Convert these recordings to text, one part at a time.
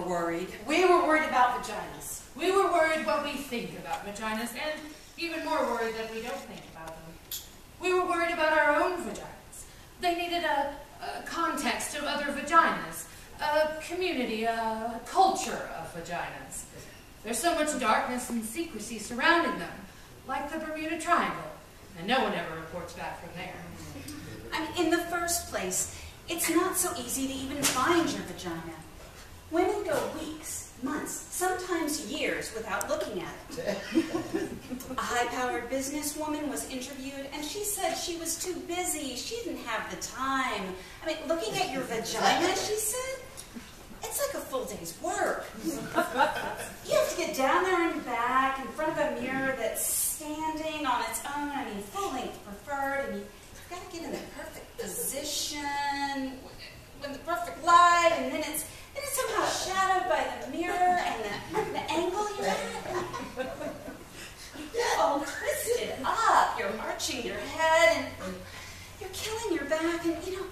worried. We were worried about vaginas. We were worried what we think about vaginas, and even more worried that we don't think about them. We were worried about our own vaginas. They needed a context of other vaginas, a community, a culture of vaginas. There's so much darkness and secrecy surrounding them, like the Bermuda Triangle, and no one ever reports back from there. I mean, in the first place, it's not so easy to even find your vagina. Women go weeks, months, sometimes years without looking at it. A high-powered businesswoman was interviewed, and she said she was too busy. She didn't have the time. I mean, looking at your vagina, she said, it's like a full day's work. You have to get down there on your back in front of a mirror that's standing on its own, I mean, full-length preferred, and you've got to get in the perfect position, with the perfect light, and then it's somehow shadowed by the mirror and the angle you're at. You're all twisted up. You're arching your head, and you're killing your back, and, you know,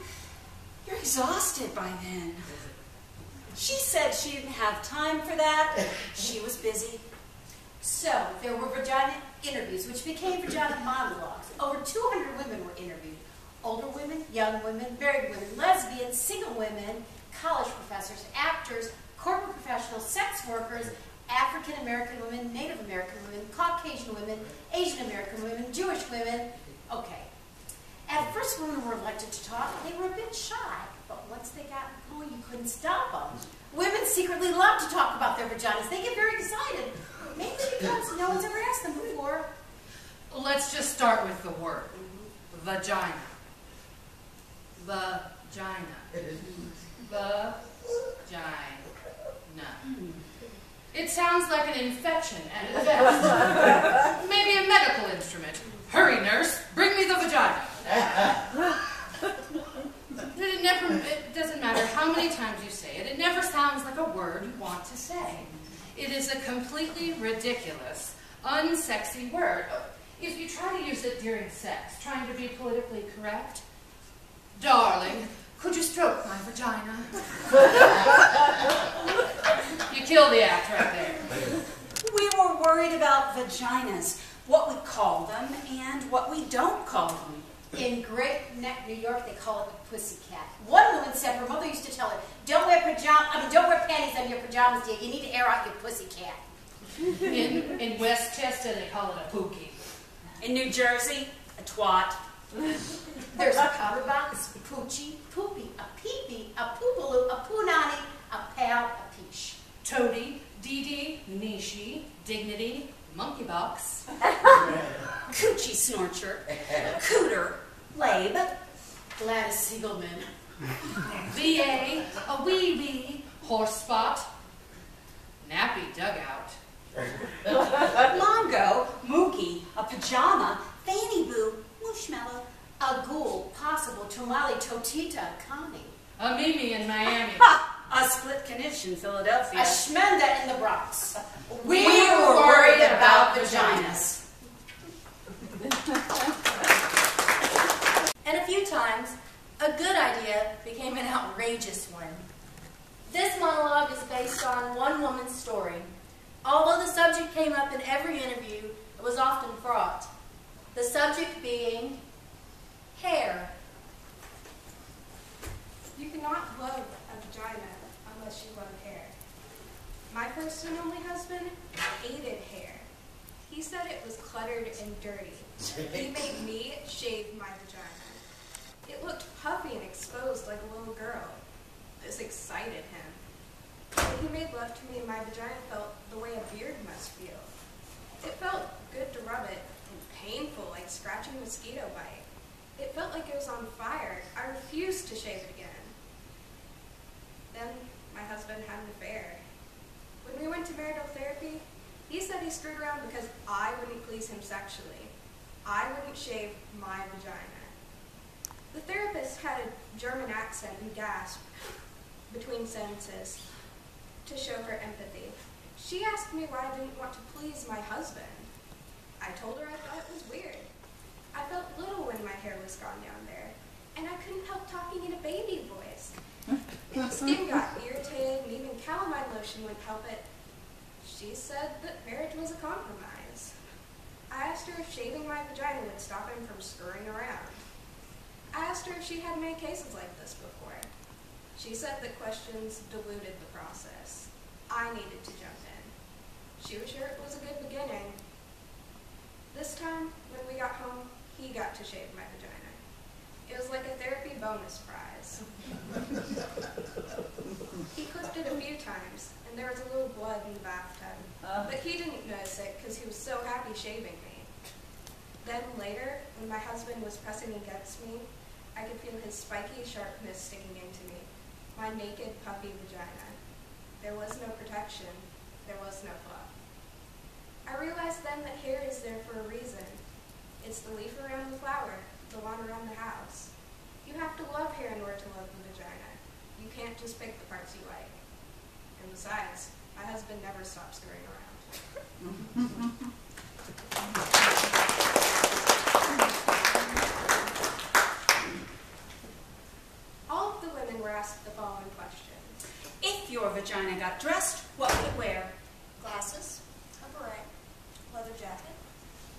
you're exhausted by then. She said she didn't have time for that. She was busy. So, there were vagina interviews, which became vagina monologues. Over 200 women were interviewed. Older women, young women, married women, lesbians, single women, college professors, actors, corporate professionals, sex workers, African American women, Native American women, Caucasian women, Asian American women, Jewish women. Okay. At first, women were elected to talk. They were a bit shy, but once they got going, you couldn't stop them. Women secretly love to talk about their vaginas. They get very excited. Maybe because no one's ever asked them before. Let's just start with the word. Vagina. Vagina. Vagina. It sounds like an infection at best. Maybe a medical instrument. Hurry, nurse, bring me the vagina. It doesn't matter how many times you say it. It never sounds like a word you want to say. It is a completely ridiculous, unsexy word. If you try to use it during sex, trying to be politically correct, darling, could you stroke my vagina? You kill the act right there. We were worried about vaginas, what we call them and what we don't call them. In Great Neck, New York, they call it a pussycat. One woman said her mother used to tell her, don't wear panties on your pajamas, dear. You need to air out your pussycat. In Westchester, they call it a pookie. In New Jersey, a twat. There's a powder box, a poochie, poopy, a peepee, a poobaloo, a poonani, a pal, a peach. Toady, dee-dee, nishi, dignity, monkey box. Coochie snorcher, cooter, labe, Gladys Siegelman. VA, a wee-wee, horse spot, nappy dugout. Longo, mookie, a pajama, fanny boo, mushmallow, A ghoul, possible, Tumali, Totita, Connie. A Mimi in Miami. a split knish in Philadelphia. A Schmenda in the Bronx. We were worried about vaginas. And a few times, a good idea became an outrageous one. This monologue is based on one woman's story. Although the subject came up in every interview, it was often fraught. The subject being hair. You cannot love a vagina unless you love hair. My first and only husband hated hair. He said it was cluttered and dirty. He made me shave my vagina. It looked puffy and exposed like a little girl. This excited him. When he made love to me, my vagina felt the way a beard must feel. It felt good to rub it, and painful like scratching a mosquito bite. It felt like it was on fire. I refused to shave it again. Then my husband had an affair. When we went to marital therapy, he said he screwed around because I wouldn't please him sexually. I wouldn't shave my vagina. The therapist had a German accent and gasped between sentences to show her empathy. She asked me why I didn't want to please my husband. I told her I thought it was weird. I felt little when my hair was gone down there. and I couldn't help talking in a baby voice. My skin got irritated, and even calamine lotion wouldn't help it. She said that marriage was a compromise. I asked her if shaving my vagina would stop him from screwing around. I asked her if she had many cases like this before. She said that questions diluted the process. I needed to jump in. She was sure it was a good beginning. This time, when we got home, he got to shave my vagina. It was like a therapy bonus prize. He clipped it a few times, and there was a little blood in the bathtub. But he didn't notice it because he was so happy shaving me. Then later, when my husband was pressing against me, I could feel his spiky sharpness sticking into me, my naked, puffy vagina. There was no protection. There was no fluff. I realized then that hair is there for a reason. It's the leaf around the flower, the lawn around the house. You have to love hair in order to love the vagina. You can't just pick the parts you like. And besides, my husband never stops screwing around. All of the women were asked the following questions. If your vagina got dressed, what would it wear? Glasses, a beret, leather jacket,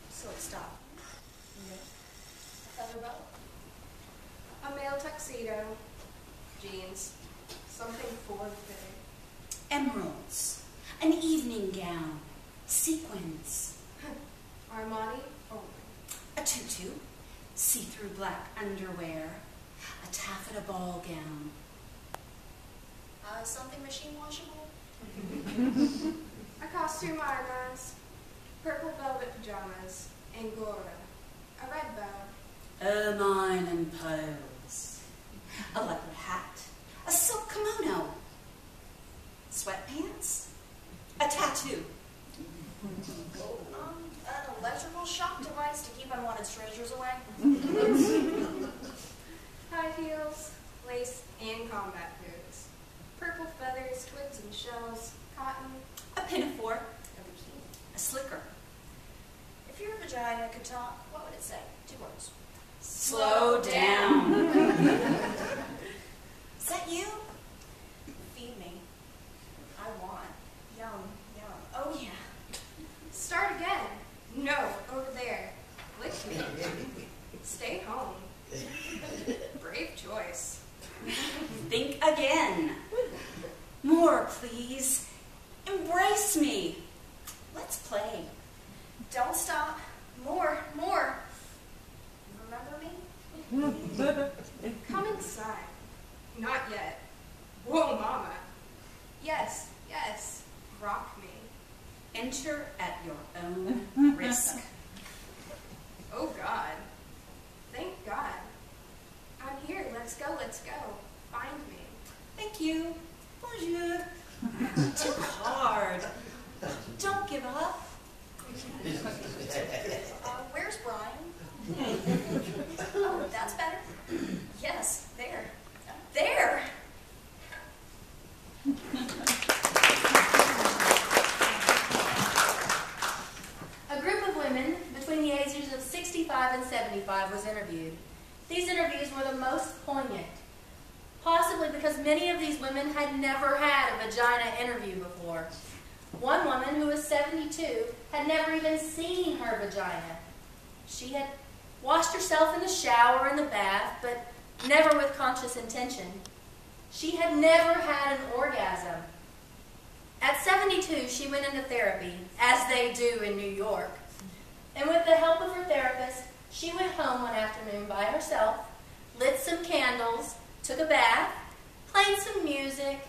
Silk stop. a feather boa. A male tuxedo, jeans, something form-fitting. Emeralds. An evening gown. Sequins. Armani only. A tutu. See-through black underwear. A taffeta ball gown. Something machine washable. A costume eyeglass, purple velvet pajamas, angora, a red bow. Ermine and pearls. A leopard hat. A silk kimono. Sweatpants. A tattoo. An electrical shock device to keep unwanted strangers away. High heels, lace, and combat boots. Purple feathers, twigs and shells, cotton, A pinafore. A bikini. A slicker. If your vagina could talk, what would it say? 2 words. Slow down. Is that you? Feed me. I want. Yum, yum. Oh yeah. start again. No, over there. Lick me. Stay home. Brave choice. Think again. More, please. Embrace me. Let's play. Don't stop. More, more. Remember me? Come inside. Not yet. Whoa, Mama. Yes, yes. Rock me. Enter at your own risk. Oh, God. Thank God. I'm here. Let's go, let's go. Find me. Thank you. Bonjour. Too hard. Don't give up. Where's Brian? Oh, that's better. Yes, there. There! A group of women between the ages of 65 and 75 was interviewed. These interviews were the most poignant, possibly because many of these women had never had a vagina interview before. One woman, who was 72, had never even seen her vagina. She had washed herself in the shower and the bath, but never with conscious intention. She had never had an orgasm. At 72, she went into therapy, as they do in New York. And with the help of her therapist, she went home one afternoon by herself, lit some candles, took a bath, played some music,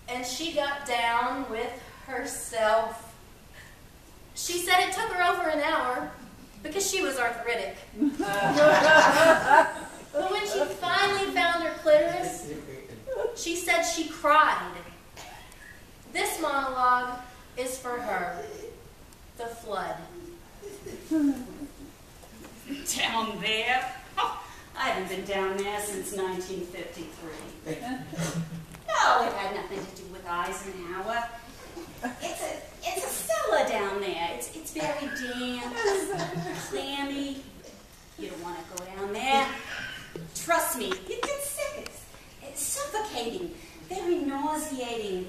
and she got down with herself. She said it took her over an hour because she was arthritic. But when she finally found her clitoris, she said she cried. This monologue is for her, the flood. Down there? Oh, I haven't been down there since 1953. No, it had nothing to do with Eisenhower. It's a cellar down there. It's very damp, clammy. You don't want to go down there. Too trust me, you get sick. It's suffocating, very nauseating.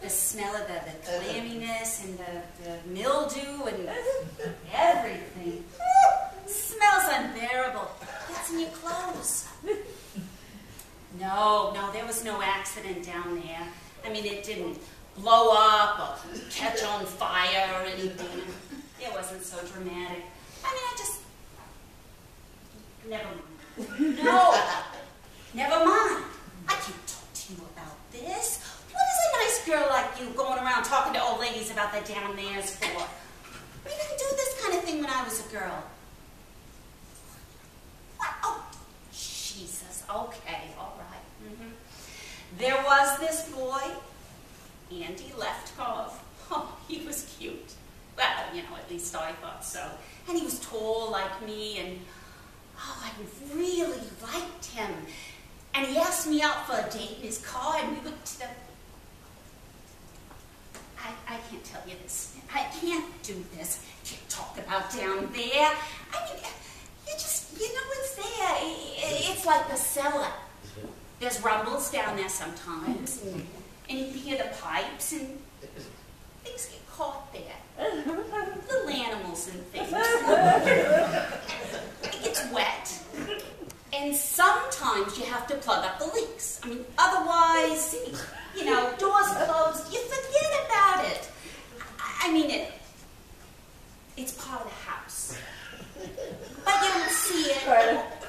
The smell of the clamminess and the mildew and everything. Smells unbearable. Gets in your clothes. No, there was no accident down there. I mean, it didn't blow up or catch on fire or anything. It wasn't so dramatic. I mean, I just... Never mind. No! Never mind. I can't talk to you about this. What is a nice girl like you going around talking to old ladies about their down there's for? I didn't do this kind of thing when I was a girl. What? Oh, Jesus. Okay, all right. There was this boy, Andy Leftkov. Oh, he was cute. Well, at least I thought so. And he was tall like me, and I really liked him. And he asked me out for a date in his car, and we went to the... I can't tell you this. I can't do this. I can't talk about down there. I mean, it's there. It's like the cellar. There's rumbles down there sometimes, and you can hear the pipes, and things get caught there. Little animals and things. It gets wet. And sometimes you have to plug up the leaks. I mean, otherwise, doors closed, you forget about it. I mean, it's part of the house. But you don't see it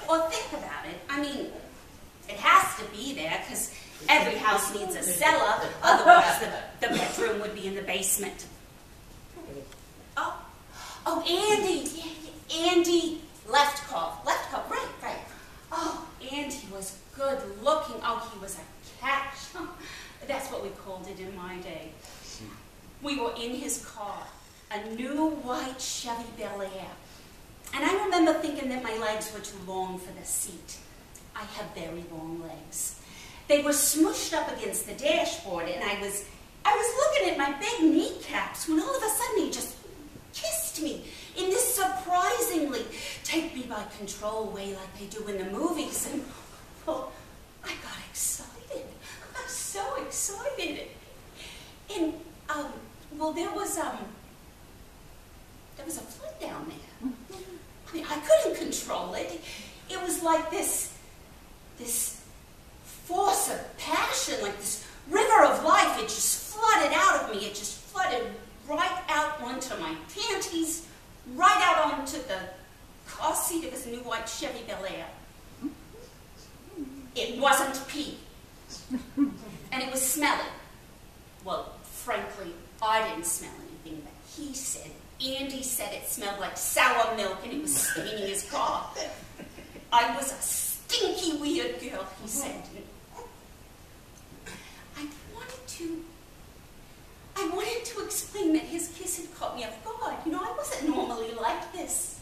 or think about it. I mean, it has to be there because every house needs a cellar. Otherwise, the bedroom would be in the basement. Oh, Andy. Andy Leftkov, right. Oh, Andy was good looking. Oh, he was a catch. That's what we called it in my day. We were in his car, a new white Chevy Bel Air. And I remember thinking that my legs were too long for the seat. I have very long legs. They were smushed up against the dashboard, and I was looking at my big kneecaps when all of a sudden he just kissed me in this surprisingly take-me-by-control way like they do in the movies. And, I got excited. I was so excited. And, there was a flood down there. I mean, I couldn't control it. It was like this force of passion, like this river of life. It just flooded out of me. It just flooded right out onto my panties, right out onto the car seat of this new white Chevy Bel Air. It wasn't pee. And it was smelly. Well, frankly, I didn't smell anything, but Andy said it smelled like sour milk and it was staining his car. I was a stinky weird girl, he said. I wanted to explain that his kiss had caught me off guard. I wasn't normally like this.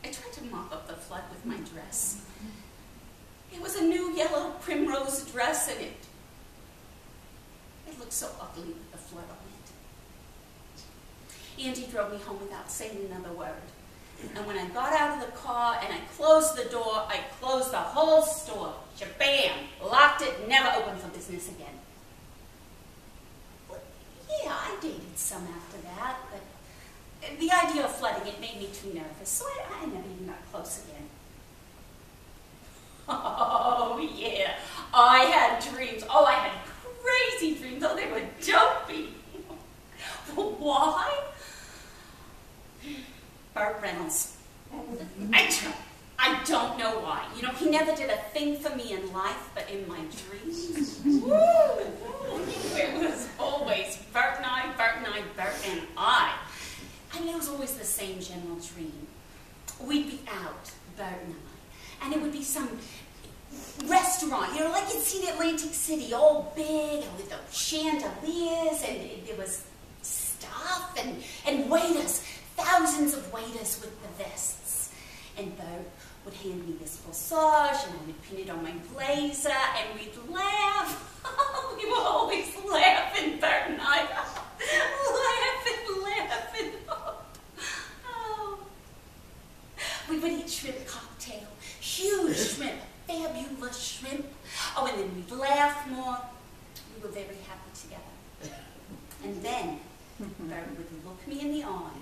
I tried to mop up the flood with my dress. It was a new yellow primrose dress, and it looked so ugly with the flood on it. Andy drove me home without saying another word. And when I got out of the car and I closed the door, I closed the whole store. Shabam! Locked it, never opened for business again. Well, yeah, I dated some after that, but the idea of flooding it made me too nervous, so I never even got close again. Oh, yeah. I had dreams. Oh, I had crazy dreams. Oh, they were dopey. Why? Burt Reynolds. I don't know why. He never did a thing for me in life, but in my dreams, it was always Burt and I, Burt and I, Burt and I. I mean, it was always the same general dream. We'd be out, Burt and I, and it would be some restaurant, like you'd see in Atlantic City, all big, and with the chandeliers, and there was stuff, and waiters, thousands of waiters with the vests. And Burt would hand me this corsage, and I would pin it on my blazer, and we'd laugh. We were always laughing, Burt and I. Laughing. Oh. We would eat shrimp cocktails. together. And then Bert would look me in the eye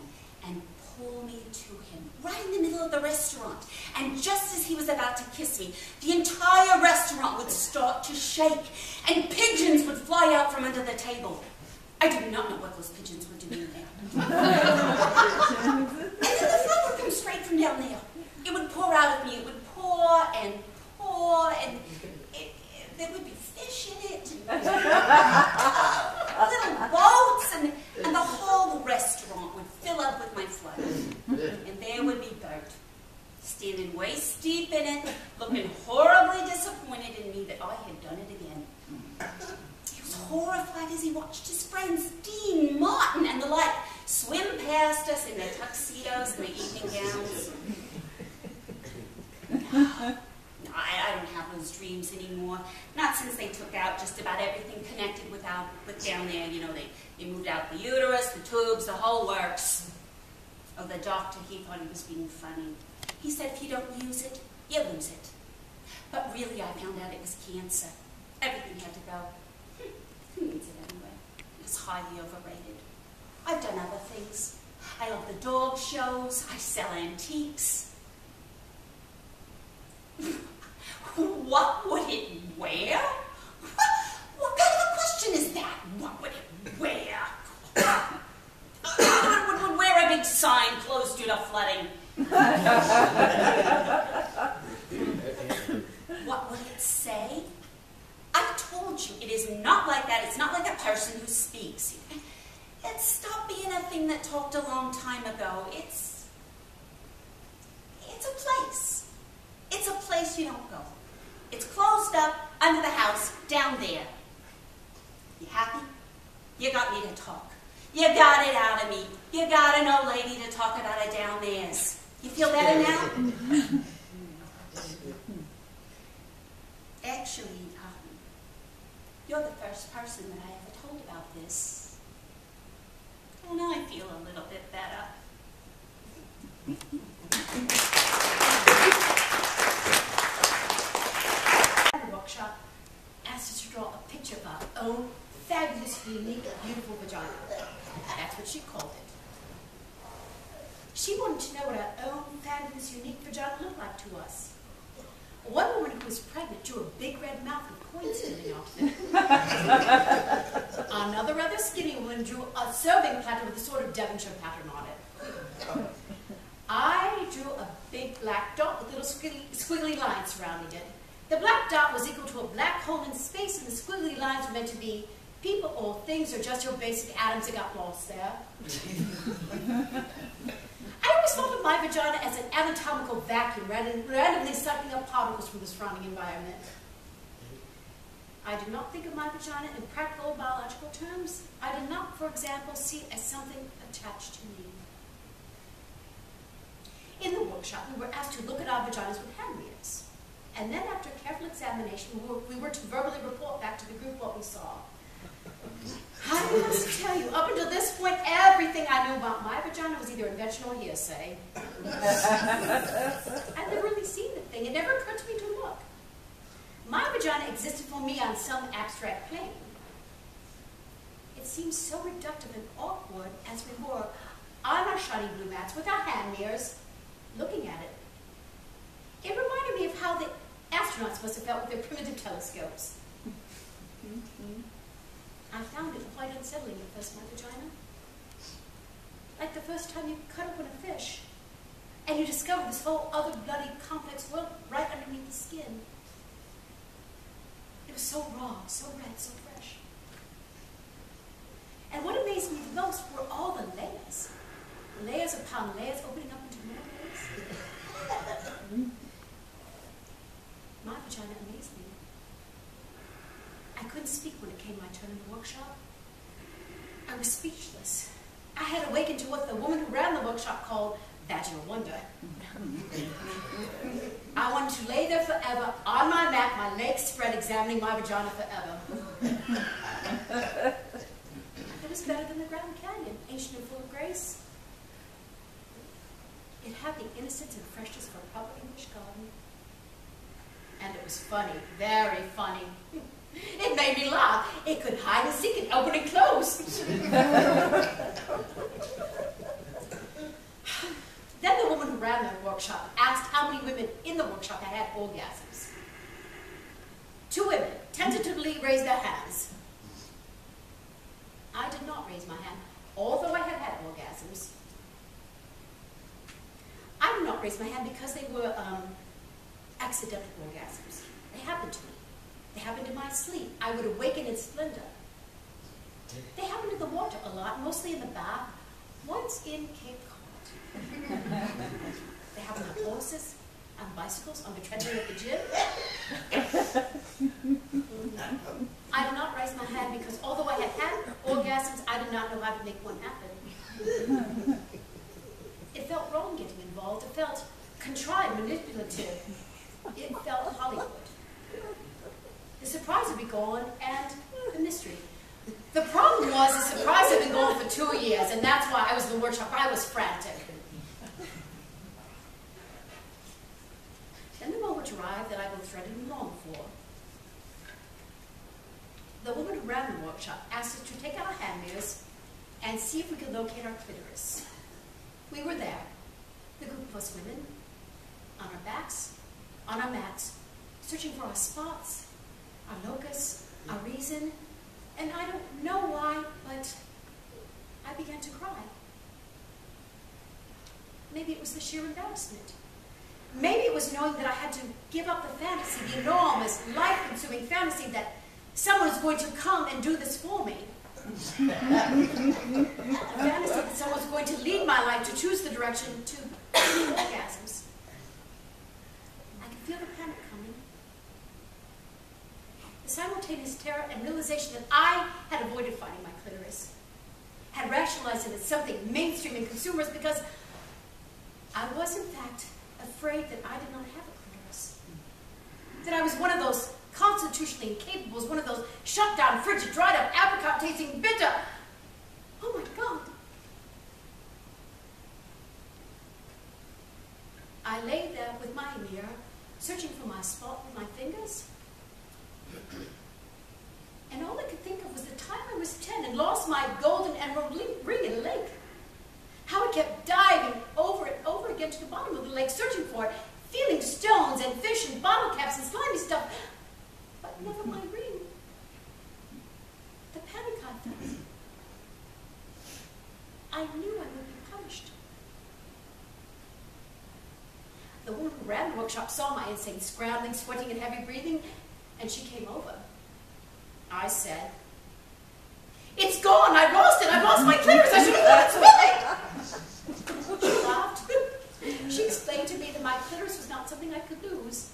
and pull me to him right in the middle of the restaurant. And just as he was about to kiss me, the entire restaurant would start to shake, and pigeons would fly out from under the table. I do not know what those pigeons were doing there. And then the flood would come straight from down there. It would pour out of me. It would pour, and there would be fish in it, little boats, and the whole restaurant would fill up with my flood. And there would be Bert, standing waist deep in it, looking horribly disappointed in me that I had done it again. He was horrified as he watched his friends, Dean, Martin, and the like, swim past us in their tuxedos and their evening gowns. I don't have those dreams anymore. Not since they took out just about everything connected with down there. You know, they moved out the uterus, the tubes, the whole works. Oh, the doctor, he thought he was being funny. He said if you don't use it, you lose it. But really, I found out it was cancer. Everything had to go. Who needs it anyway? It's highly overrated. I've done other things. I love the dog shows. I sell antiques. What would it wear? What kind of a question is that? What would it wear? It would wear a big sign closed due to flooding. What would it say? I told you, it is not like that. It's not like a person who speaks. It stopped being a thing that talked a long time ago. It's a place. It's a place you don't go. It's closed up under the house down there. You happy? You got me to talk. You got it out of me. You got an old lady to talk about it down there. You feel better now? Actually, you're the first person that I ever told about this. And I feel a little bit better. Workshop asked us to draw a picture of our own fabulous, unique, beautiful vagina. That's what she called it. She wanted to know what our own fabulous, unique vagina looked like to us. One woman who was pregnant drew a big red mouth with coins standing off of it. Another rather skinny woman drew a serving platter with a sort of Devonshire pattern on it. I drew a big black dot with little squiggly lines surrounding it. The black dot was equal to a black hole in space, and the squiggly lines were meant to be people or things or just your basic atoms that got lost there. I always thought of my vagina as an anatomical vacuum, randomly sucking up particles from the surrounding environment. I do not think of my vagina in practical biological terms. I did not, for example, see it as something attached to me. In the workshop, we were asked to look at our vaginas with hand mirrors. And then after careful examination, we were to verbally report back to the group what we saw. I must tell you, up until this point, everything I knew about my vagina was either invention or hearsay. I'd never really seen the thing. It never occurred to me to look. My vagina existed for me on some abstract plane. It seemed so reductive and awkward as we were on our shiny blue mats with our hand mirrors, looking at it. It reminded me of how the astronauts must have felt with their primitive telescopes. I found it quite unsettling at first, my vagina. Like the first time you cut open a fish, and you discover this whole other bloody complex world right underneath the skin. It was so raw, so red, so fresh. And what amazed me the most were all the layers. Layers upon layers opening up into more layers. My vagina amazed me. I couldn't speak when it came my turn in the workshop. I was speechless. I had awakened to what the woman who ran the workshop called vaginal wonder. I wanted to lay there forever on my mat, my legs spread, examining my vagina forever. It was better than the Grand Canyon, ancient and full of grace. It had the innocence and freshness of a proper English garden. And it was funny, very funny. It made me laugh. It could hide and seek and Then the woman who ran the workshop asked how many women in the workshop had had orgasms. 2 women tentatively raised their hands. I did not raise my hand, although I had had orgasms. I did not raise my hand because they were accidental orgasms. They happened to me. They happened in my sleep. I would awaken in splendor. They happened in the water a lot, mostly in the bath, once in Cape Cod. They happened on horses, on bicycles, on the treadmill at the gym. I did not raise my hand because although I had had orgasms, I did not know how to make one happen. It felt wrong getting involved. It felt contrived, manipulative. It felt Hollywood. The surprise would be gone, and the mystery. The problem was the surprise had been going for 2 years, and that's why I was in the workshop. I was frantic. Then the moment arrived that I both dreaded and longed for. The woman who ran the workshop asked us to take out our hand mirrors and see if we could locate our clitoris. We were there, the group of us women, on our backs, on our mats, searching for our spots, our locus, our reason, and I don't know why, but I began to cry. Maybe it was the sheer embarrassment. Maybe it was knowing that I had to give up the fantasy, the enormous, life-consuming fantasy that someone was going to come and do this for me. The fantasy that someone was going to lead my life, to choose the direction, to orgasms. I could feel the panic coming. The simultaneous terror and realization that I had avoided finding my clitoris, had rationalized it as something mainstream in consumers because I was, in fact, afraid that I did not have a clitoris. That I was one of those constitutionally incapable, one of those shut down, frigid, dried up, apricot tasting, bitter. Oh my God. I lay there with my mirror, searching for my spot with my fingers. And all I could think of was the time I was 10 and lost my golden emerald ring in a lake. How I kept diving over and over again to the bottom of the lake, searching for it, feeling stones and fish and bottle caps and slimy stuff, but never my ring. The panic I felt. I knew I would be punished. The woman who ran the workshop saw my insane scrambling, sweating, and heavy breathing, and she came over. I said, "It's gone! I lost it! I lost my clitoris! I should have done it swimming!" She laughed. She explained to me that my clitoris was not something I could lose.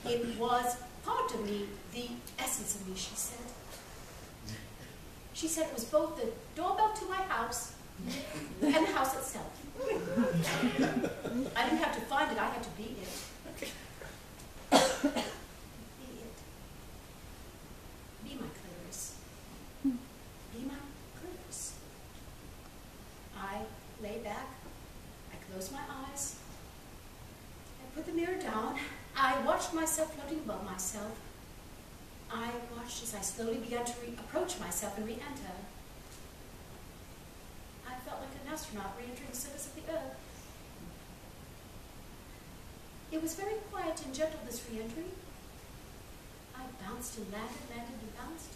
It was part of me, the essence of me, she said. She said it was both the doorbell to my house and the house itself. I didn't have to find it, I had to be it. Be my clitoris. Be my clitoris. I lay back, I closed my eyes, I put the mirror down, I watched myself floating above myself. I watched as I slowly began to approach myself and re-enter. I felt like an astronaut re-entering the surface of the Earth. It was very quiet and gentle, this re-entry. I bounced and landed and bounced.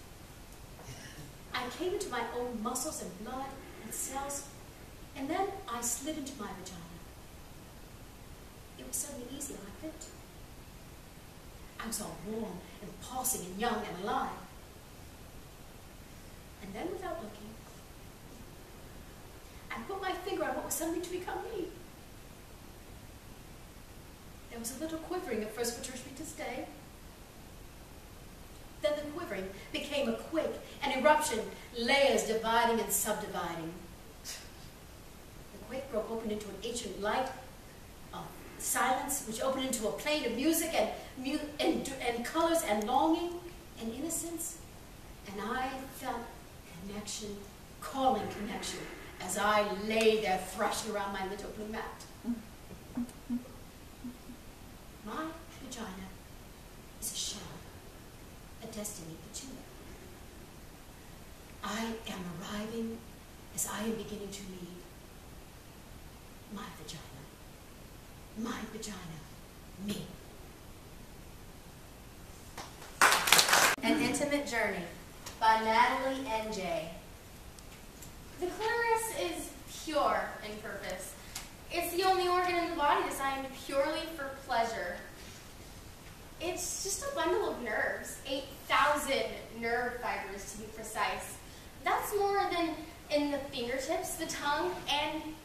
I came into my own muscles and blood and cells, and then I slid into my vagina. It was suddenly easy and I fit. I was all warm and pulsing and young and alive. And then, without looking, I put my finger on what was suddenly to become me. There was a little quivering at first, which urged me to stay. Then the quivering became a quake, an eruption, layers dividing and subdividing. The quake broke open into an ancient light of silence, which opened into a plane of music and colors and longing and innocence. And I felt connection, calling connection, as I lay there thrashing around my little blue mat. My vagina is a shell, a destiny, a tumor. I am arriving as I am beginning to leave my vagina. My vagina. Me. An Intimate Journey by Natalie N.J. The clitoris is pure in purpose. It's the only organ in the body designed purely for pleasure. It's just a bundle of nerves, 8,000 nerve fibers to be precise. That's more than in the fingertips, the tongue, and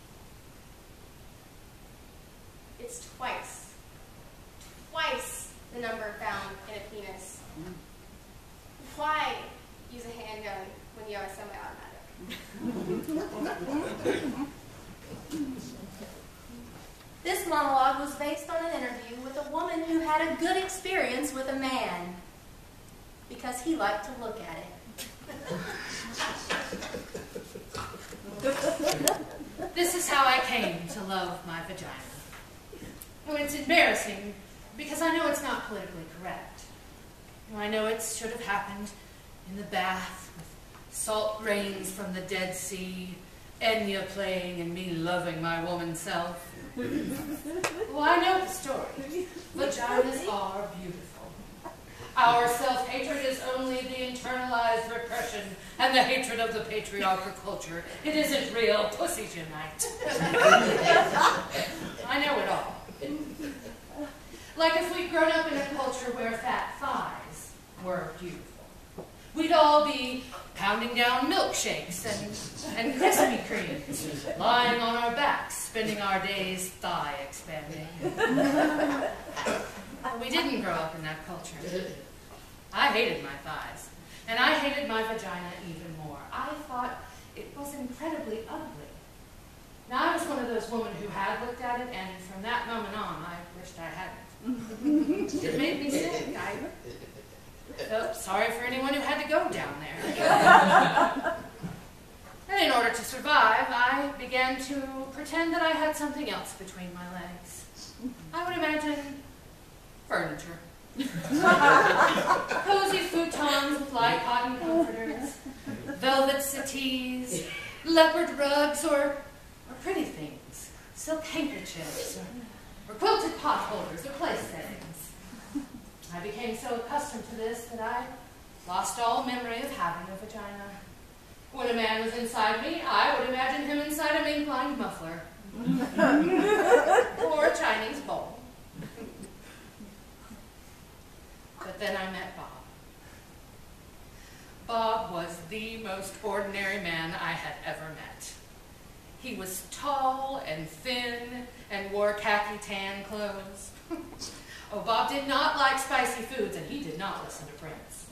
it's twice the number found in a penis. Why use a handgun when you have a semi-automatic? This monologue was based on an interview with a woman who had a good experience with a man because he liked to look at it. This is how I came to love my vagina. Oh, it's embarrassing because I know it's not politically correct. I know it should have happened in the bath with salt rains from the Dead Sea, Enya playing and me loving my woman self. Well, I know the story. Vaginas are beautiful. Our self-hatred is only the internalized repression and the hatred of the patriarchal culture. It isn't real pussy unite. I know it all. Like if we'd grown up in a culture where fat thighs were beautiful. We'd all be pounding down milkshakes and Krispy Kremes, lying on our backs, spending our days thigh expanding. We didn't grow up in that culture. I hated my thighs, and I hated my vagina even more. I thought it was incredibly ugly. Now, I was one of those women who had looked at it, and from that moment on, I wished I hadn't. It made me sick. I felt sorry for anyone who had to go down there. And in order to survive, I began to pretend that I had something else between my legs. I would imagine furniture. Cozy futons with light cotton comforters, velvet settees, leopard rugs, or pretty things, silk handkerchiefs, or quilted pot holders, or place settings. I became so accustomed to this that I lost all memory of having a vagina. When a man was inside me, I would imagine him inside a mink-lined muffler. Or a Chinese bowl. But then I met Bob. Bob was the most ordinary man I had ever met. He was tall and thin and wore khaki tan clothes. Oh, Bob did not like spicy foods, and he did not listen to Prince.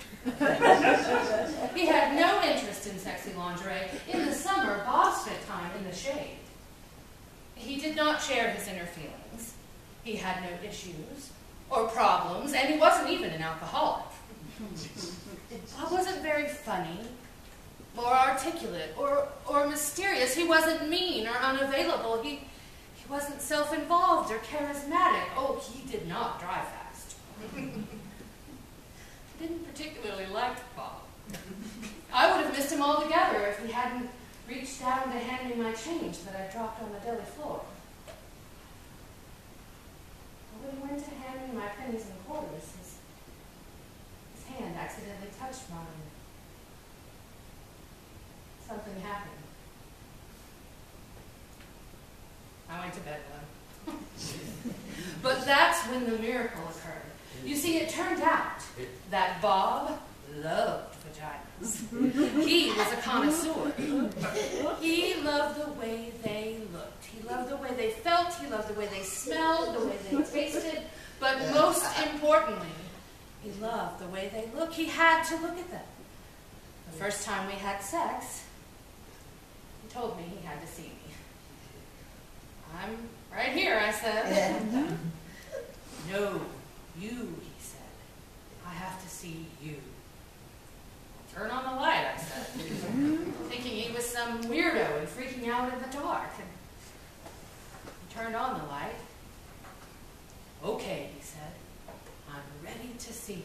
He had no interest in sexy lingerie. In the summer, Bob spent time in the shade. He did not share his inner feelings. He had no issues or problems, and he wasn't even an alcoholic. Bob wasn't very funny or articulate or mysterious. He wasn't mean or unavailable. He wasn't self-involved or charismatic. Oh, he did not drive fast. I didn't particularly like Bob. I would have missed him altogether if he hadn't reached down to hand me my change that I dropped on the deli floor. When he went to hand me my pennies and quarters, his hand accidentally touched mine. Something happened. I went to bed alone. But that's when the miracle occurred. You see, it turned out that Bob loved vaginas. He was a connoisseur. He loved the way they looked. He loved the way they felt. He loved the way they smelled, the way they tasted. But most importantly, he loved the way they looked. He had to look at them. The first time we had sex, he told me he had to see me. I'm right here, I said. No, you, he said. I have to see you. Turn on the light, I said, thinking he was some weirdo and freaking out in the dark. And he turned on the light. Okay, he said, I'm ready to see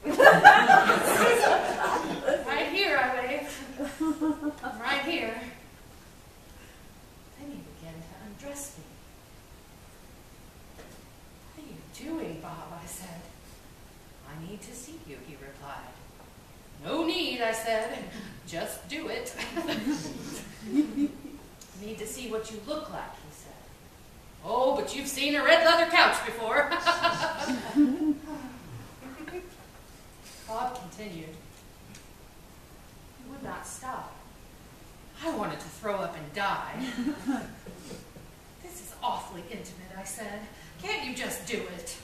you. need to see you, he replied. No need, I said. Just do it. Need to see what you look like, he said. Oh, but you've seen a red leather couch before. Bob continued. He would not stop. I wanted to throw up and die. This is awfully intimate, I said. Can't you just do it?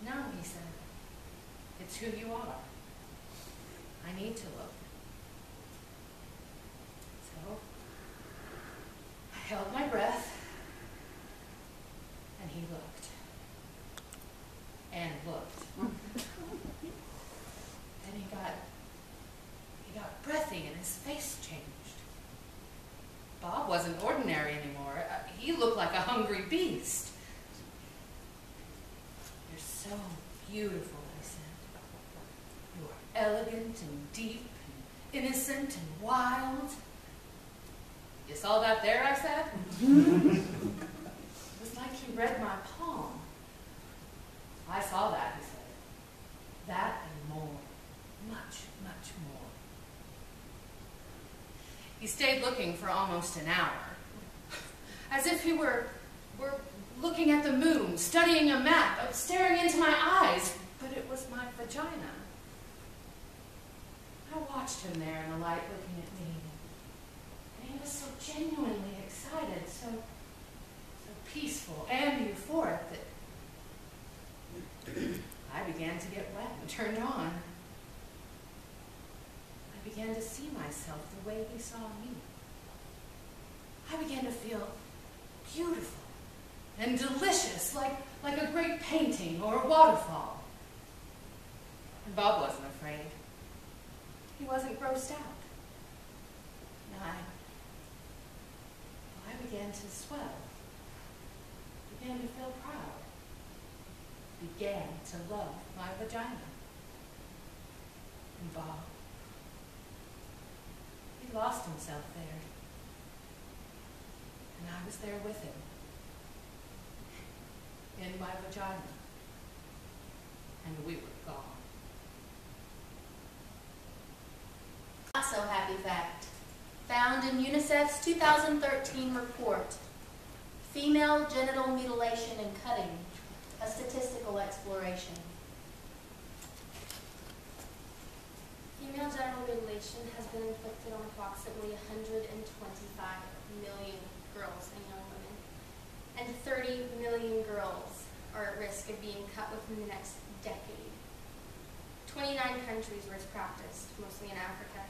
No, he said. It's who you are. I need to look. So, I held my breath, and he looked. And looked. Then he got breathy and his face changed. Bob wasn't ordinary anymore. He looked like a hungry beast. You're so beautiful, I said. You are elegant and deep and innocent and wild. You saw that there, I said? It was like he read my palm. I saw that, he said. That and more. Much, much more. He stayed looking for almost an hour, as if he were looking at the moon, studying a map, staring into my eyes, but it was my vagina. I watched him there in the light looking at me, and he was so genuinely excited, so peaceful and euphoric that I began to get wet and turned on. I began to see myself the way he saw me. I began to feel beautiful and delicious, like a great painting or a waterfall. And Bob wasn't afraid. He wasn't grossed out. And I began to swell, began to feel proud, began to love my vagina. And Bob, he lost himself there. And I was there with him, in my vagina. And we were gone. Not so happy fact. Found in UNICEF's 2013 report, Female Genital Mutilation and Cutting, a Statistical Exploration. Female genital mutilation has been inflicted on approximately 125 million girls and young women, and 30 million girls are at risk of being cut within the next decade. 29 countries where it's practiced, mostly in Africa.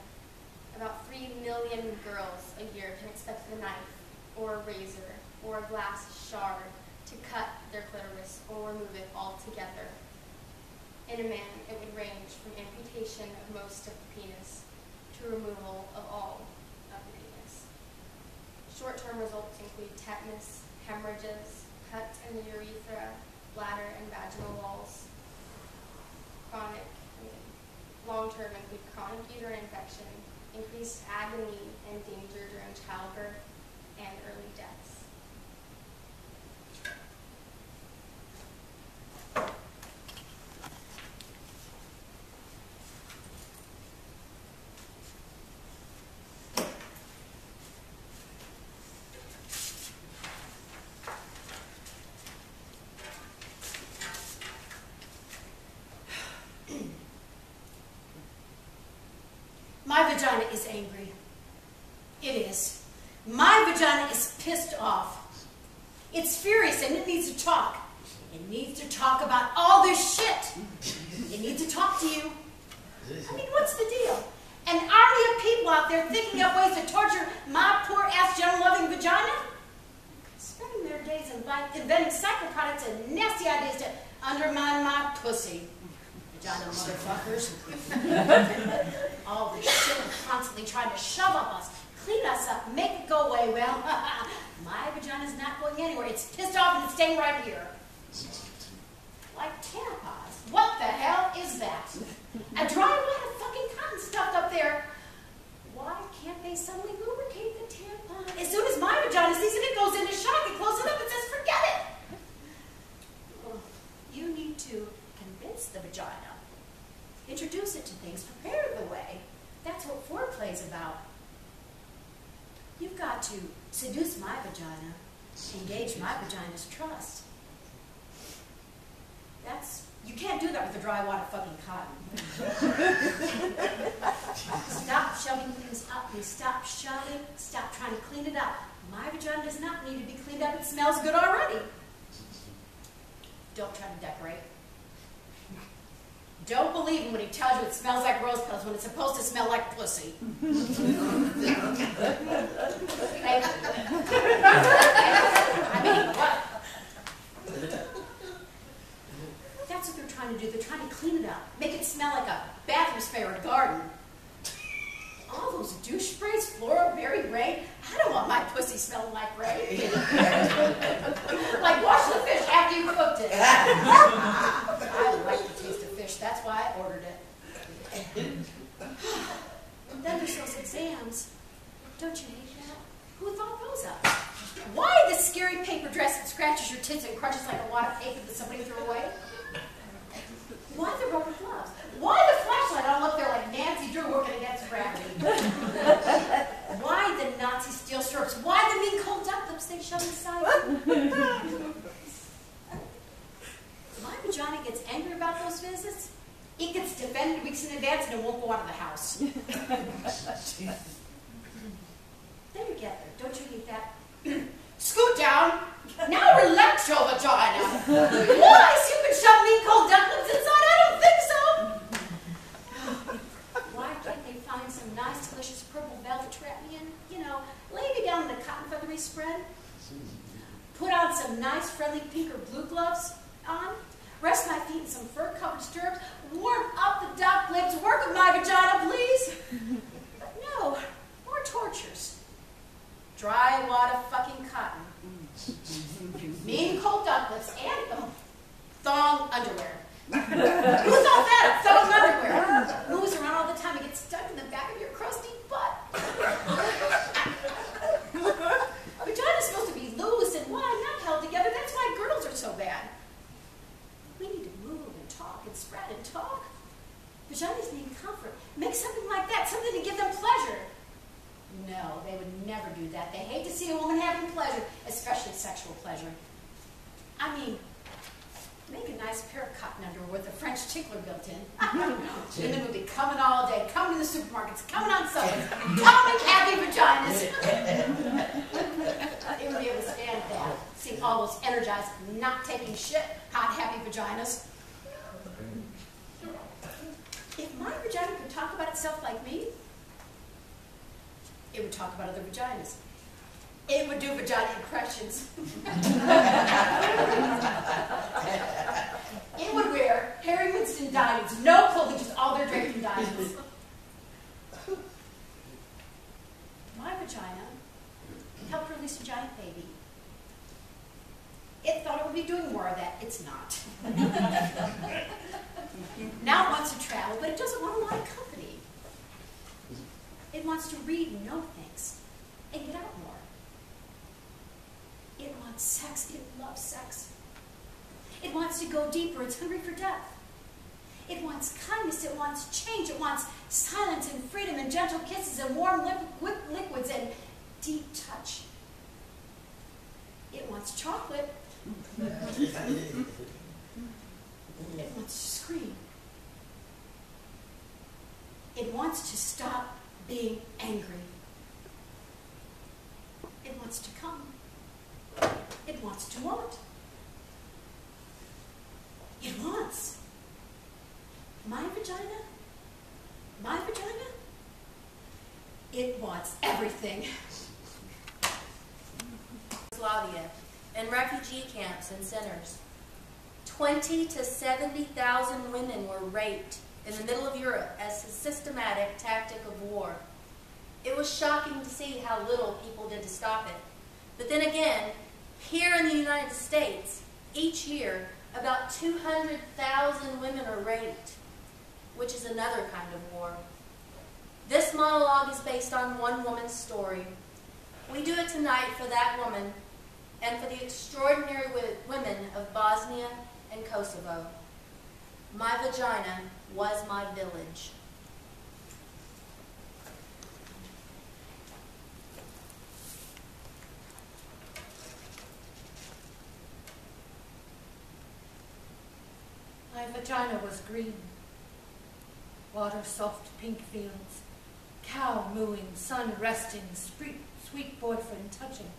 About 3 million girls a year can expect a knife or a razor or a glass shard to cut their clitoris or remove it altogether. In a man, it would range from amputation of most of the penis to removal of all of the penis. Short-term results include tetanus, hemorrhages, cuts in the urethra, bladder, and vaginal walls. Long-term include chronic uterine infection, increased agony and danger during childbirth, and early deaths. My vagina is angry. It is. My vagina is pissed off. It's furious and it needs to talk. It needs to talk about all this shit. It needs to talk to you. I mean, what's the deal? An army of people out there thinking up ways to torture my poor-ass gentle-loving vagina? Spending their days inventing psychoproducts and nasty ideas to undermine my pussy. Vagina motherfuckers. All this shit they're constantly trying to shove up us, clean us up, make it go away. Well, my vagina's not going anywhere. It's pissed off and it's staying right here. Like tampons. What the hell is that? A dry wad of fucking cotton stuffed up there. Why can't they suddenly lubricate the tampon? As soon as my vagina sees it, it goes into shock. It closes it up and says, forget it. You need to convince the vagina vagina. Introduce it to things, prepare the way. That's what foreplay's about. You've got to seduce my vagina, engage my vagina's trust. You can't do that with a dry wad of fucking cotton. Stop shoving things up and stop shoving, stop trying to clean it up. My vagina does not need to be cleaned up, it smells good already. Don't try to decorate. Don't believe him when he tells you it smells like rose petals when it's supposed to smell like pussy. I mean, what? That's what they're trying to do. They're trying to clean it up, make it smell like a bathroom spray or a garden. All those douche sprays, floral, berry, rain. I don't want my pussy smelling like rain. Like wash the fish after you cooked it. I like the taste of fish. That's why I ordered it. And then there's those exams. Don't you hate that? Who thought those up? Why the scary paper dress that scratches your tits and crunches like a wad of paper that somebody threw away? Why the rubber gloves? Why the flashlight? I don't look there like Nancy Drew working against gravity. Why the Nazi steel stirrups? Why the mean cold duck lips they shove inside? My vagina gets angry about those visits. It gets defended weeks in advance and it won't go out of the house. Then you get there. Don't you hate that? Scoot down. Now relax your vagina. Why? You can shove mean cold duck lips inside? I don't think so. Why can't they find some nice, delicious purple velvet to wrap me in? You know, lay me down in a cotton feathery spread. Put on some nice, friendly pink or blue gloves on. Rest my feet in some fur-covered stirrups. Warm up the duck lips. Work with my vagina, please. But no, more tortures. Dry wad of fucking cotton. Mean cold duck lips and thong underwear. Who thought that? Thong underwear. Moves around all the time and gets stuck in the back of your crusty butt. A vagina's supposed to be loose and wide, not held together. That's why girdles are so bad. We need to move and talk and spread and talk. Vaginas need comfort. Make something like that, something to give them pleasure. No, they would never do that. They hate to see a woman having pleasure, especially sexual pleasure. I mean, make a nice pair of cotton underwear with a French tickler built in. Women would be coming all day, coming to the supermarkets, coming on Sundays, coming happy vaginas. They would be able to stand that, seeing all those energized, not taking shit, hot, happy vaginas. If my vagina could talk about itself like me, it would talk about other vaginas. It would do vagina impressions. It would wear Harry Winston diamonds, no clothing, just all their draped in diamonds. My vagina helped release a giant baby. It thought it would be doing more of that. It's not. Now it wants to travel, but it doesn't want a lot of company. It wants to read and know things and get out more. It wants sex. It loves sex. It wants to go deeper. It's hungry for depth. It wants kindness. It wants change. It wants silence and freedom and gentle kisses and warm liquids and deep touch. It wants chocolate. It wants to scream. It wants to stop being angry. It wants to come. It wants to want. It wants. My vagina? My vagina? It wants everything. Yugoslavia, in refugee camps and centers. 20 to 70,000 women were raped in the middle of Europe as a systematic tactic of war. It was shocking to see how little people did to stop it. But then again, here in the United States, each year, about 200,000 women are raped, which is another kind of war. This monologue is based on one woman's story. We do it tonight for that woman and for the extraordinary women of Bosnia and Kosovo. My vagina was my village. My vagina was green. Water soft pink fields, cow mooing, sun resting, sweet boyfriend touching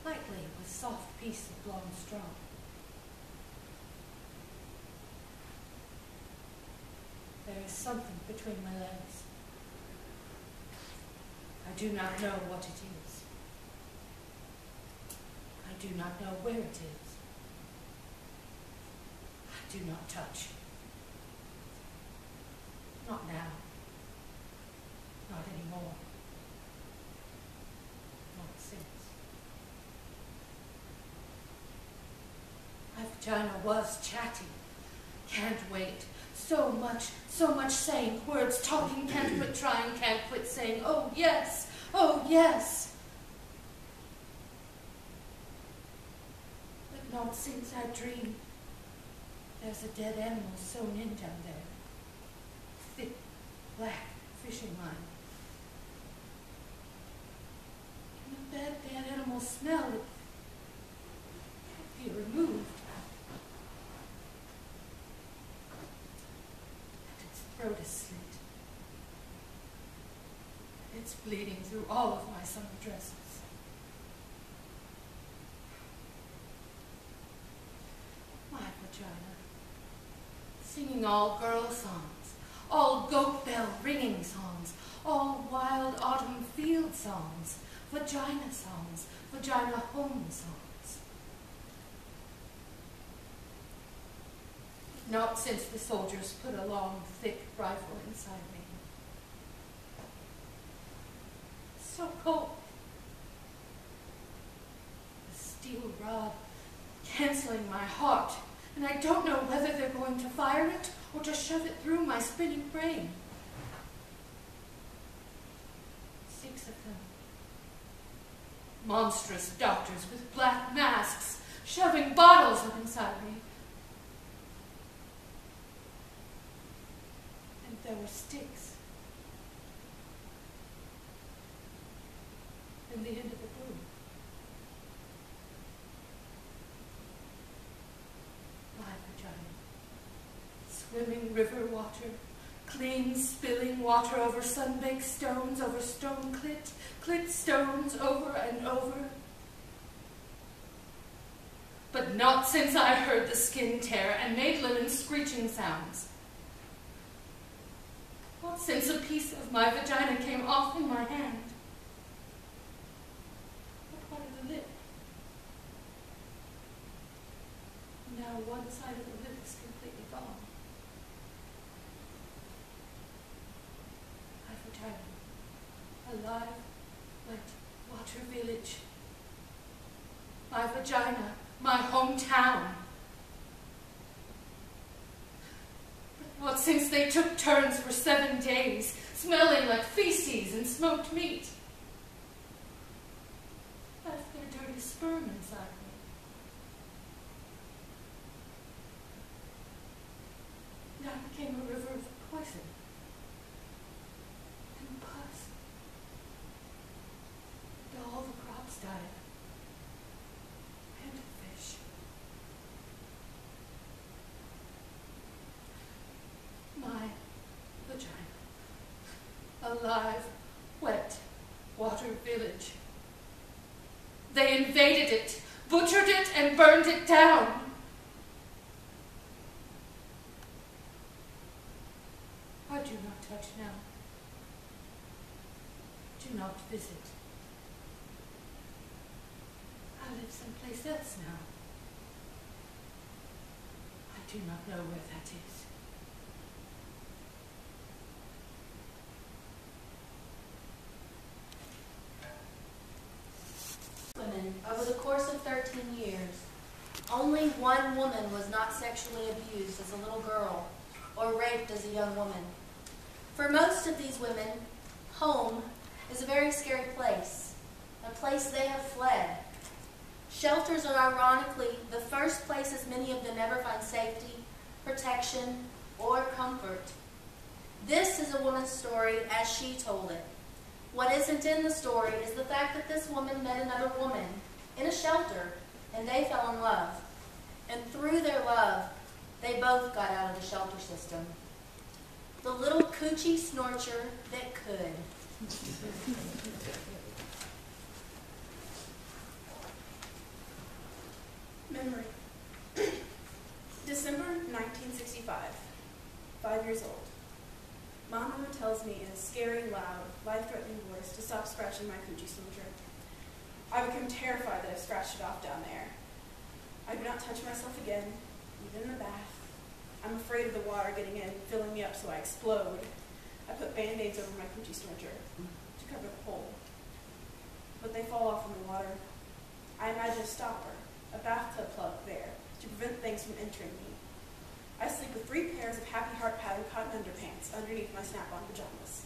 lightly with soft piece of blonde straw. There is something between my legs. I do not know what it is. I do not know where it is. I do not touch. Not now. Not anymore. Not since. My vagina was chatty. Can't wait. So much saying, words talking, can't quit trying, can't quit saying, oh yes, oh yes. But not since I dreamed. There's a dead animal sewn in down there. Thick, black fishing line. And the dead animal smell, it can't be removed. Throat is slit. It's bleeding through all of my summer dresses. My vagina. Singing all girl songs, all goat bell ringing songs, all wild autumn field songs, vagina songs, vagina home songs. Not since the soldiers put a long, thick rifle inside me. So cold. The steel rod canceling my heart, and I don't know whether they're going to fire it or to shove it through my spinning brain. 6 of them. Monstrous doctors with black masks, shoving bottles up inside me. There were sticks. In the end of the room. My vagina. Swimming river water. Clean spilling water over sun-baked stones, over stone clit. Clit stones over and over. But not since I heard the skin tear and made linen screeching sounds. Not since a piece of my vagina came off in my hand. What part of the lip? Now one side of the lip is completely gone. My vagina. Alive, wet, water village. My vagina, my hometown. Not since they took turns for 7 days, smelling like feces and smoked meat. Left their dirty sperm inside me. Now it became a river of poison and pus. And all the crops died. And fish. My vagina. Alive, wet, water village. They invaded it, butchered it, and burned it down. I do not touch now. Do not visit. I live someplace else now. I do not know where that is. Women over the course of 13 years. Only one woman was not sexually abused as a little girl or raped as a young woman. For most of these women, home is a very scary place, a place they have fled. Shelters are ironically the first places many of them ever find safety, protection, or comfort. This is a woman's story as she told it. What isn't in the story is the fact that this woman met another woman in a shelter, and they fell in love. And through their love, they both got out of the shelter system. The little coochie snorcher that could. Memory. December 1965. 5 years old. Mama tells me in a scary, loud, life-threatening voice to stop scratching my coochie snorcher. I become terrified that I've scratched it off down there. I do not touch myself again, even in the bath. I'm afraid of the water getting in, filling me up so I explode. I put Band-Aids over my coochie snorcher to cover the hole. But they fall off in the water. I imagine a stopper, a bathtub plug there, to prevent things from entering me. I sleep with 3 pairs of Happy Heart pattern cotton underpants underneath my snap-on pajamas.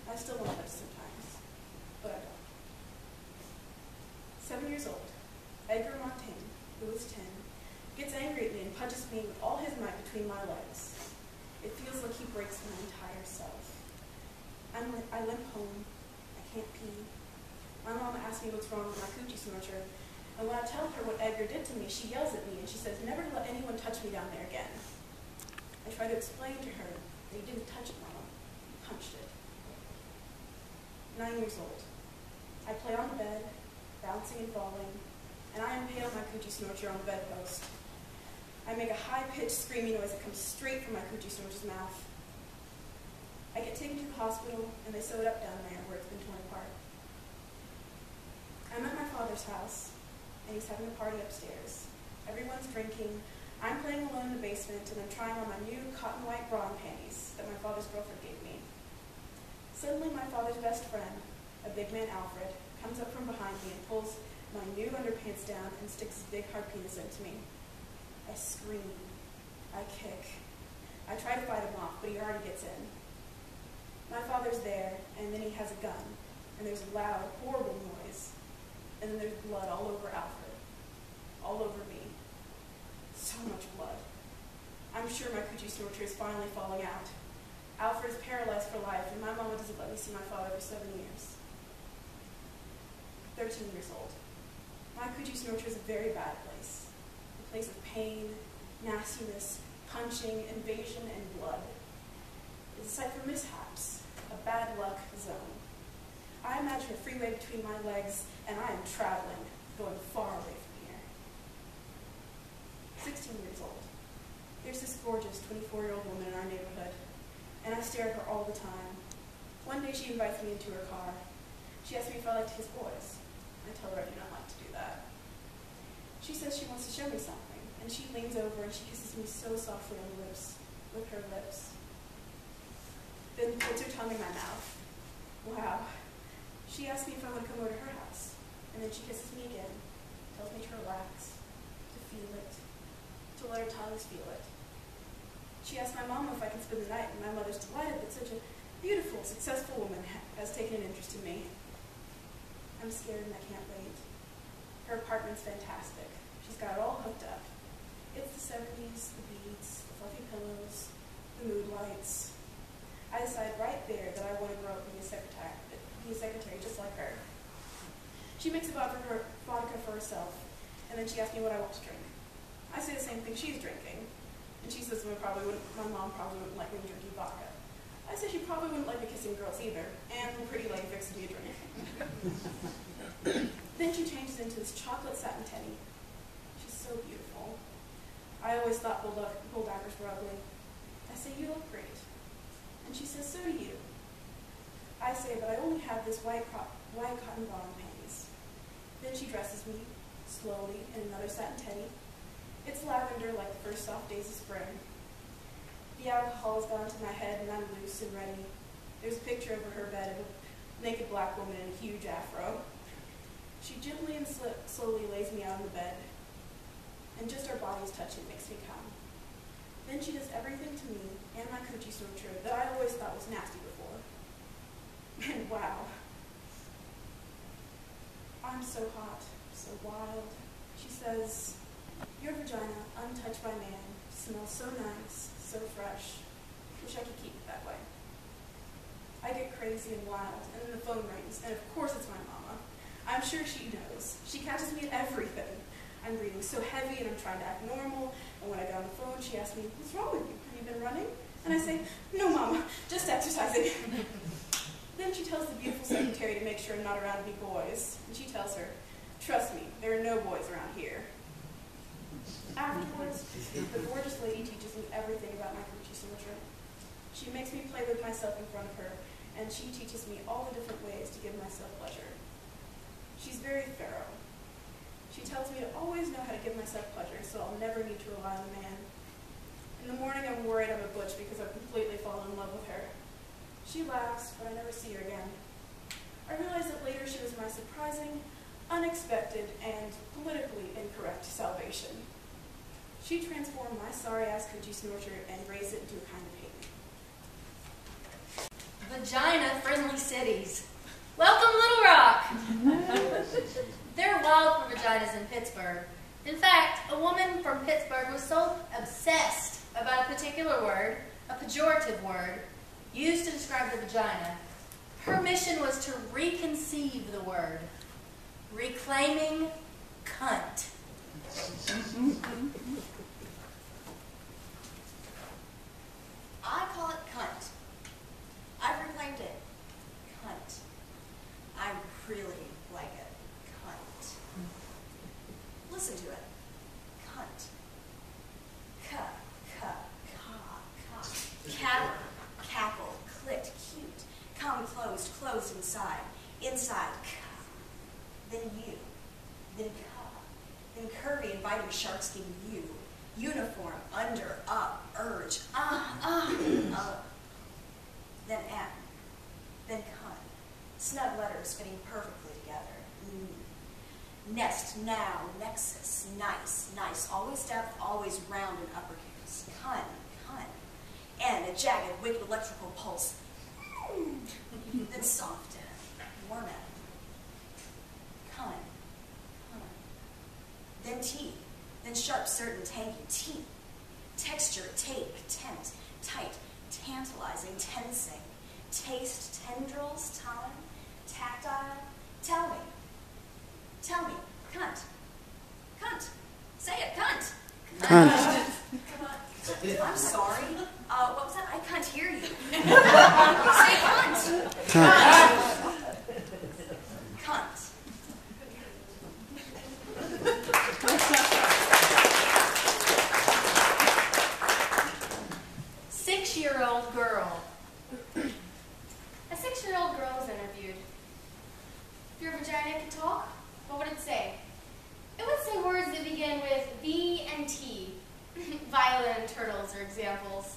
I still want to touch sometimes, but I don't. 7 years old, Edgar Montaigne, who was 10, gets angry at me and punches me with all his might between my legs. It feels like he breaks my entire self. I limp home. I can't pee. My mom asks me what's wrong with my coochie snorcher, and when I tell her what Edgar did to me, she yells at me and she says, "Never let anyone touch me down there again." I try to explain to her that he didn't touch it, Mama. He punched it. 9 years old. I play on the bed, bouncing and falling, and I impale my coochie snorcher on the bedpost. I make a high-pitched screaming noise that comes straight from my coochie snorcher's mouth. I get taken to the hospital, and they sew it up down there where it's been torn apart. I'm at my father's house, and he's having a party upstairs. Everyone's drinking. I'm playing alone in the basement, and I'm trying on my new cotton white bra and panties that my father's girlfriend gave me. Suddenly, my father's best friend, a big man Alfred, comes up from behind me and pulls my new underpants down and sticks his big hard penis into me. I scream. I kick. I try to fight him off, but he already gets in. My father's there, and then he has a gun, and there's a loud, horrible noise, and then there's blood all over Alfred, all over me. So much blood. I'm sure my coochie snorcher is finally falling out. Alfred's paralyzed for life, and my mama doesn't let me see my father for 7 years. 13 years old. My coochie snorcher is a very bad place. A place of pain, nastiness, punching, invasion, and blood. It's a site for mishaps, a bad luck zone. I imagine a freeway between my legs, and I am traveling, going far away from here. 16 years old. There's this gorgeous 24-year-old woman in our neighborhood, and I stare at her all the time. One day she invites me into her car. She asks me if I like to kiss boys. I tell her I do not like to do that. She says she wants to show me something, and she leans over and she kisses me so softly on the lips, with her lips. Then puts her tongue in my mouth. Wow. She asks me if I want to come over to her house, and then she kisses me again, tells me to relax, to feel it, to let her tongues feel it. She asks my mom if I can spend the night, and my mother's delighted that such a beautiful, successful woman has taken an interest in me. I'm scared and I can't wait. Her apartment's fantastic. She's got it all hooked up. It's the 70s, the beads, the fluffy pillows, the mood lights. I decide right there that I want to grow up and be a secretary just like her. She makes a vodka for herself, and then she asks me what I want to drink. I say the same thing she's drinking, and she says my mom probably wouldn't like me drinking vodka. I say she probably wouldn't like me kissing girls either, and a pretty lady fixing me a drink. Then she changes into this chocolate satin teddy. She's so beautiful. I always thought bulldaggers were ugly. I say, "You look great." And she says, "So do you." I say, "But I only have this white cotton bra and panties." Then she dresses me, slowly, in another satin teddy. It's lavender like the first soft days of spring. The alcohol has gone to my head and I'm loose and ready. There's a picture over her bed of a naked black woman in a huge afro. She gently and slowly lays me out on the bed, and just our bodies touching makes me come. Then she does everything to me and my coochie snorcher that I always thought was nasty before. And wow. I'm so hot, so wild. She says, "Your vagina, untouched by man, smells so nice, so fresh. Wish I could keep it that way. I get crazy and wild, and then the phone rings, and of course it's my mama. I'm sure she knows. She catches me at everything. I'm breathing so heavy, and I'm trying to act normal, and when I get on the phone, she asks me, "What's wrong with you? Have you been running?" And I say, "No, Mama, just exercising." Then she tells the beautiful secretary to make sure I'm not around any boys, and she tells her, "Trust me, there are no boys around here." Afterwards, the gorgeous lady teaches me everything about my coochie snorcher. She makes me play with myself in front of her, and she teaches me all the different ways to give myself pleasure. She's very thorough. She tells me to always know how to give myself pleasure, so I'll never need to rely on a man. In the morning, I'm worried I'm a butch because I've completely fallen in love with her. She laughs, but I never see her again. I realize that later she was my surprising, unexpected, and politically incorrect salvation. She transformed my sorry-ass coochie snorcher and raised it into a kind of haven. Vagina-friendly cities. Welcome, Little Rock! They're wild for vaginas in Pittsburgh. In fact, a woman from Pittsburgh was so obsessed about a particular word, a pejorative word, used to describe the vagina. Her mission was to reconceive the word, reclaiming cunt. I call it cunt. I've reclaimed it. Cunt. I really like it. Cunt. Listen to it. Cunt. Catter, cackle, clicked, cute. Come closed, closed inside. Inside, then you. Then then curvy, inviting shark skin you. Uniform, under, up, urge, then M, then cunt. Snug letters fitting perfectly together. Nest, now, nexus, nice, nice. Always depth, always round and uppercase. Cunt. And a jagged, wicked electrical pulse. Then soft and warm and cunt. Then teeth. Then sharp, certain, tangy teeth. Texture, take, tent, tight, tantalizing, tensing. Taste, tendrils, time, tactile. Tell me, cunt. Say it, cunt. Cunt. I'm sorry. What was that? I can't hear you. Say cunt. Cunt. 6-year-old girl. A 6-year-old girl was interviewed. If your vagina could talk, what would it say? It would say words that begin with V and T. Violin and turtles are examples.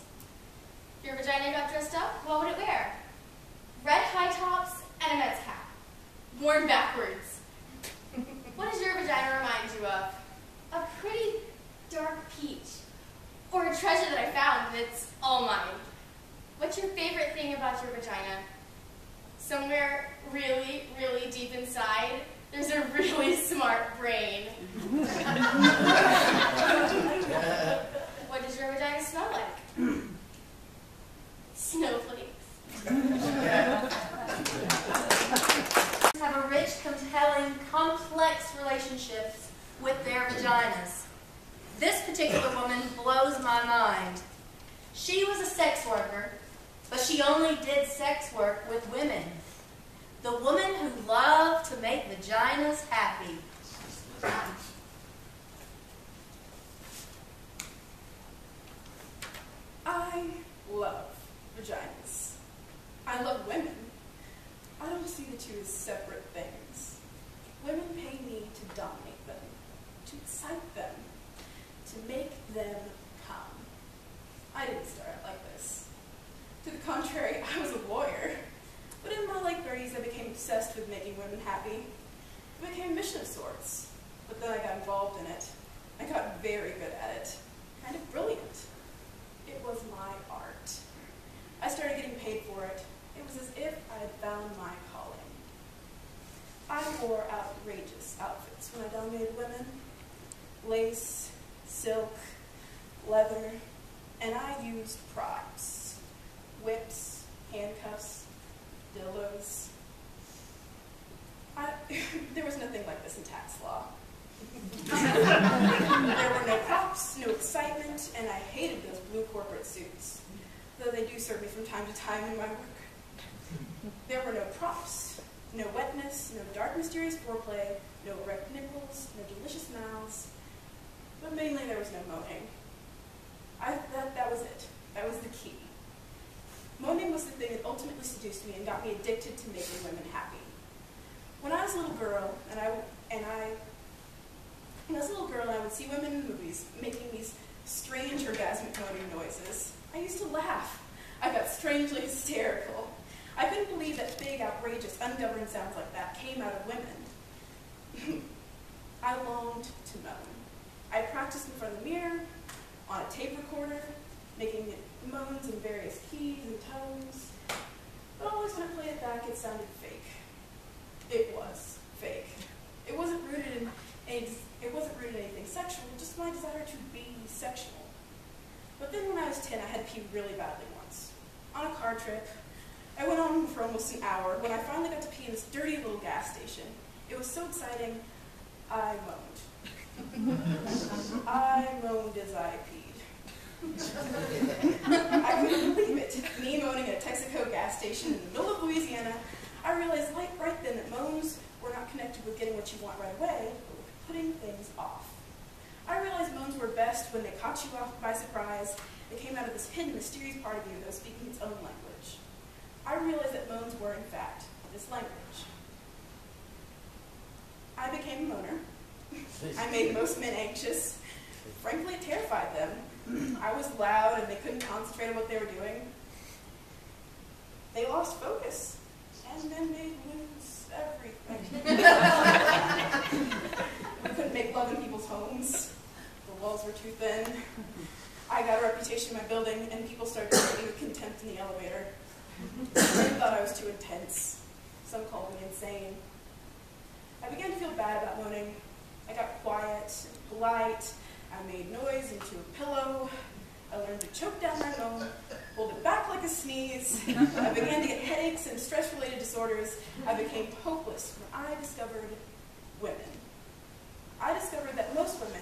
If your vagina got dressed up, what would it wear? Red high tops and a Mets cap. Worn backwards. What does your vagina remind you of? A pretty dark peach. Or a treasure that I found that's all mine. What's your favorite thing about your vagina? Somewhere really, really deep inside, there's a really smart brain. What does your vagina smell like? Snowflakes. Have a rich, compelling, complex relationships with their vaginas. This particular woman blows my mind. She was a sex worker, but she only did sex work with women. The woman who loved to make vaginas happy. I love vaginas. I love women. I don't see the two as separate things. Women pay me to dominate them, to excite them, to make them come. I didn't start out like this. To the contrary, I was a lawyer. But in my late 30s, I became obsessed with making women happy. It became a mission of sorts. But then I got involved in it. I got very good at it. Kind of brilliant. It was my art. I started getting paid for it. It was as if I had found my calling. I wore outrageous outfits when I dominated women. Lace, silk, leather, and I used props. Whips, handcuffs, dildos. There was nothing like this in tax law. There were no props, no excitement, and I hated those blue corporate suits, though they do serve me from time to time in my work. There were no props, no wetness, no dark mysterious foreplay, no erect nipples, no delicious mouths, but mainly there was no moaning. That was it. That was the key. Moaning was the thing that ultimately seduced me and got me addicted to making women happy. When I was a little girl, and I would see women in movies making these strange orgasmic moaning noises, I used to laugh. I got strangely hysterical. I couldn't believe that big, outrageous, ungoverned sounds like that came out of women. I longed to moan. I practiced in front of the mirror, on a tape recorder, making moans in various keys and tones. But always when I played it back, it sounded fake. It was fake. It wasn't rooted in anything sexual, just my desire to be sexual. But then when I was 10, I had to pee really badly once. On a car trip, I went on for almost an hour. When I finally got to pee in this dirty little gas station, it was so exciting, I moaned. I moaned as I peed. I couldn't believe it. Me moaning at a Texaco gas station in the middle of Louisiana. I realized right then that moans were not connected with getting what you want right away, but with putting things off. I realized moans were best when they caught you off by surprise. They came out of this hidden, mysterious part of you that was speaking its own language. I realized that moans were, in fact, this language. I became a moaner. I made most men anxious. Frankly, it terrified them. I was loud and they couldn't concentrate on what they were doing. They lost focus, and then they lose everything. We couldn't make love in people's homes. The walls were too thin. I got a reputation in my building, and people started treating me with contempt in the elevator. They thought I was too intense. Some called me insane. I began to feel bad about moaning. I got quiet and polite. I made noise into a pillow. I learned to choke down my moan, hold it back like a sneeze. I began to get headaches and stress-related disorders. I became hopeless when I discovered women. I discovered that most women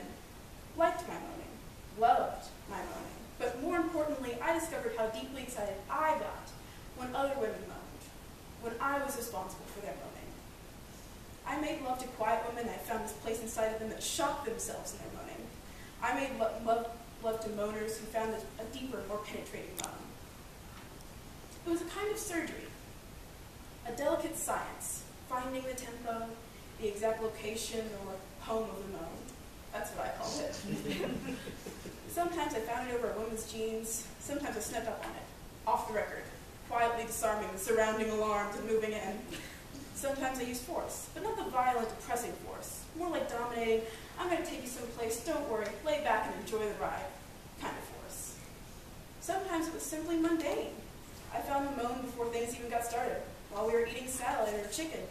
liked my moaning, loved my moaning. But more importantly, I discovered how deeply excited I got when other women moaned, when I was responsible for their moaning. I made love to quiet women. I found this place inside of them that shocked themselves in their moaning. I made love to moaners who found a deeper, more penetrating moan. It was a kind of surgery, a delicate science, finding the tempo, the exact location or home of the moan. That's what I called it. Sometimes I found it over a woman's jeans. Sometimes I snuck up on it, off the record, quietly disarming the surrounding alarms and moving in. Sometimes I used force, but not the violent, depressing force. More like dominating, I'm going to take you someplace, don't worry, lay back and enjoy the ride kind of force. Sometimes it was simply mundane. I found the moan before things even got started, while we were eating salad or chicken.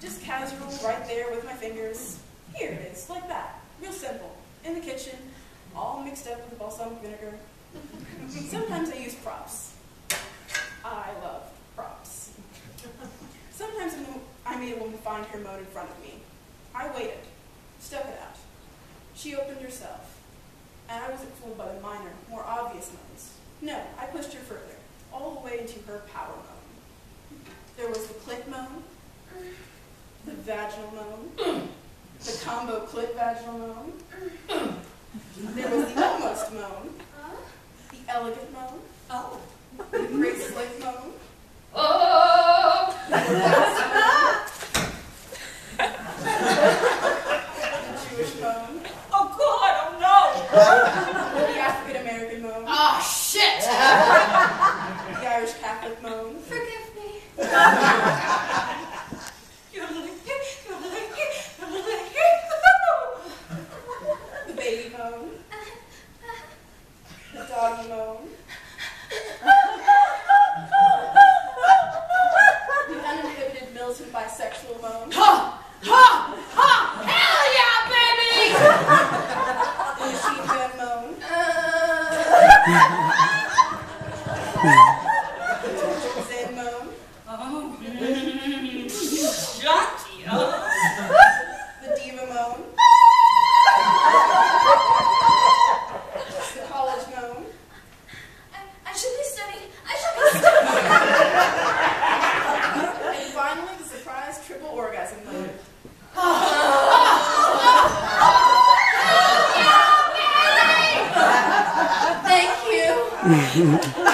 Just casual, right there with my fingers. Here it is, like that. Real simple. In the kitchen, all mixed up with the balsamic vinegar. Sometimes I used props. I love props. Sometimes I made a woman find her moan in front of me. I waited, stuck it out. She opened herself, and I wasn't fooled by the minor, more obvious moans. No, I pushed her further, all the way into her power moan. There was the clit moan, the vaginal moan, the combo clit vaginal moan. There was the almost moan, the elegant moan, the great slick moan. The Jewish moan. Oh God, oh no! The African American moan. Oh, shit! The Irish Catholic moan. Forgive me. The baby moan. The doggy moan. The uninhibited militant bisexual moan. Ha! Ha! Ha! Hell yeah, baby! The machine gun moan. triple orgasm mode. Thank you.